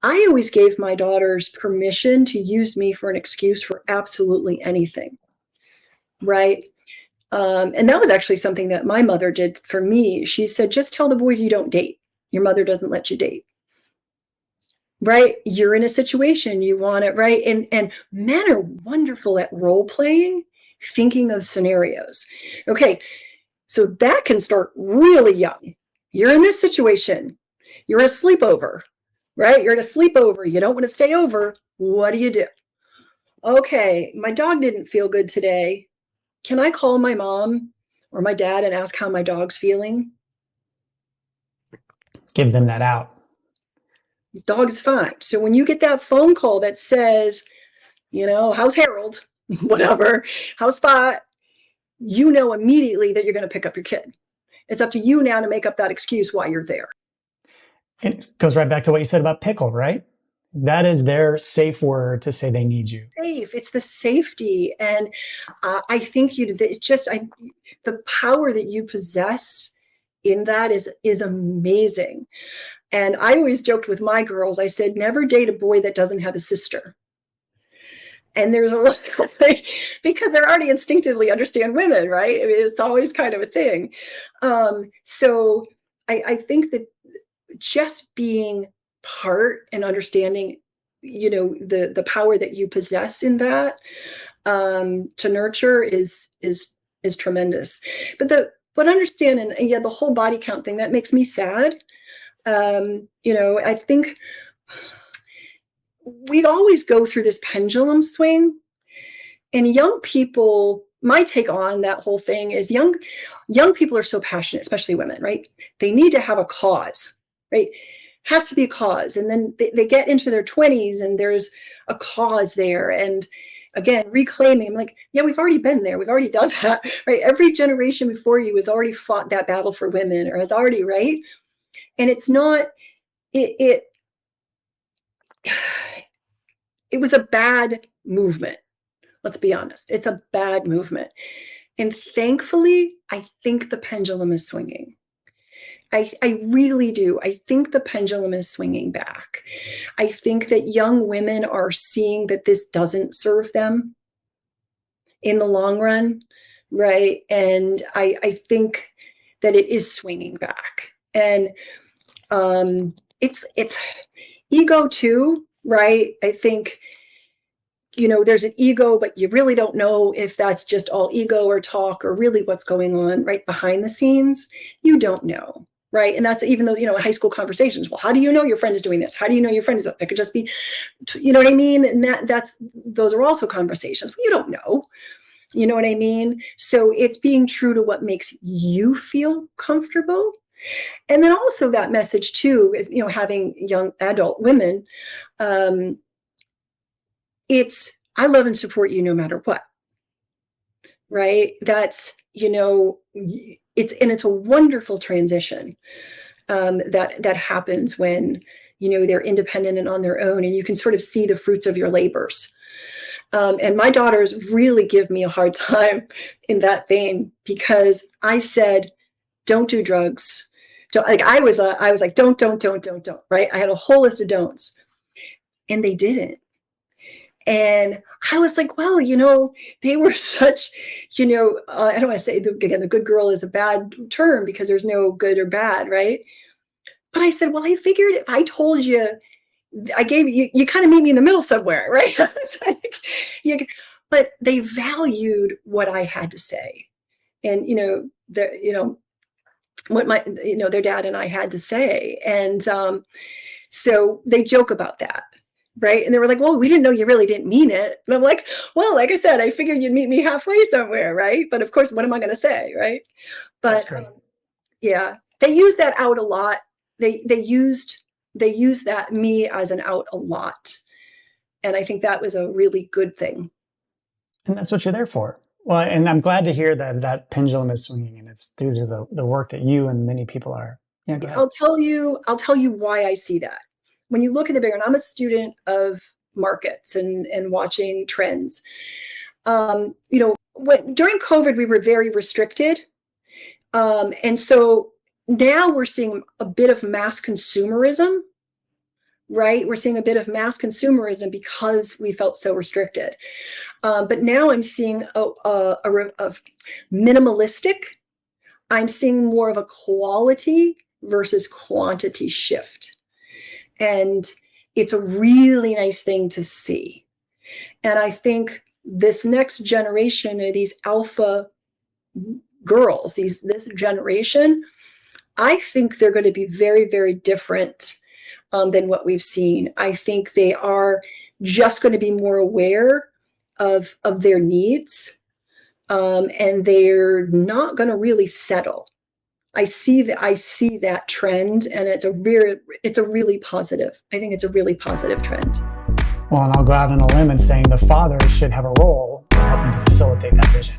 I always gave my daughters permission to use me for an excuse for absolutely anything, right? And that was actually something that my mother did for me. She said, just tell the boys you don't date. Your mother doesn't let you date. Right? You're in a situation, you want it, right? And men are wonderful at role playing, thinking of scenarios. Okay, so that can start really young. You're in this situation, you're at a sleepover, right? You're at a sleepover, you don't want to stay over. What do you do? Okay, my dog didn't feel good today. Can I call my mom or my dad and ask how my dog's feeling? Give them that out. Dog's fine. So when you get that phone call that says, how's Harold? Whatever, how's Spot? You know immediately that you're going to pick up your kid. It's up to you now to make up that excuse why you're there. It goes right back to what you said about pickle, right? That is their safe word to say they need you. Safe. It's the safety. And I think the power that you possess in that is amazing. And I always joked with my girls, I said, never date a boy that doesn't have a sister. And there's a lot, because they're already instinctively understand women, right? I mean, it's always kind of a thing. So I think that just being part and understanding, the power that you possess in that to nurture is tremendous. But understand, and yeah, the whole body count thing, that makes me sad. I think we always go through this pendulum swing, and young people, my take on that whole thing is young people are so passionate, especially women, right? They need to have a cause, right? Has to be a cause. And then they get into their 20s and there's a cause there. And again, reclaiming, I'm like, yeah, we've already been there. We've already done that, right? Every generation before you has already fought that battle for women, or has already, right? And it's not, it was a bad movement. Let's be honest. It's a bad movement. And thankfully, I think the pendulum is swinging. I really do. I think the pendulum is swinging back. I think that young women are seeing that this doesn't serve them in the long run, right? And I think that it is swinging back. And it's ego too, right? I think, there's an ego, but you really don't know if that's just all ego or talk or really what's going on right behind the scenes. You don't know, right? And that's even though, high school conversations, well, how do you know your friend is doing this? How do you know your friend is up? That could just be, you know what I mean? And those are also conversations, but you don't know. You know what I mean? So it's being true to what makes you feel comfortable. And then also that message too is, having young adult women, it's, I love and support you no matter what, right? That's, it's a wonderful transition that happens when, they're independent and on their own, and you can sort of see the fruits of your labors. And my daughters really give me a hard time in that vein, because I said, don't do drugs. Don't, like I was like, don't, right? I had a whole list of don'ts, and they didn't. And I was like, well, they were such, I don't want to say, again, the good girl is a bad term because there's no good or bad, right? But I said, well, I figured if I told you, I gave you kind of meet me in the middle somewhere, right? But they valued what I had to say. And, what their dad and I had to say. And so they joke about that. Right. And they were like, well, we didn't know you really didn't mean it. And I'm like, well, like I said, I figured you'd meet me halfway somewhere. Right. But of course, what am I going to say? Right. But yeah, they used that out a lot. They used that me as an out a lot. And I think that was a really good thing. And that's what you're there for. Well, and I'm glad to hear that pendulum is swinging, and it's due to the work that you and many people are. Yeah, go ahead. I'll tell you why I see that. When you look at the bigger, and I'm a student of markets and watching trends, during COVID, we were very restricted. And so now we're seeing a bit of mass consumerism, right? We're seeing a bit of mass consumerism because we felt so restricted. But now I'm seeing a minimalistic. I'm seeing more of a quality versus quantity shift. And it's a really nice thing to see. And I think this next generation of these alpha girls, this generation, I think they're going to be very, very different than what we've seen. I think they are just going to be more aware of their needs, and they're not going to really settle. I see that trend, and it's a really positive. I think it's a really positive trend. Well, and I'll go out on a limb and saying the fathers should have a role in helping to facilitate that vision.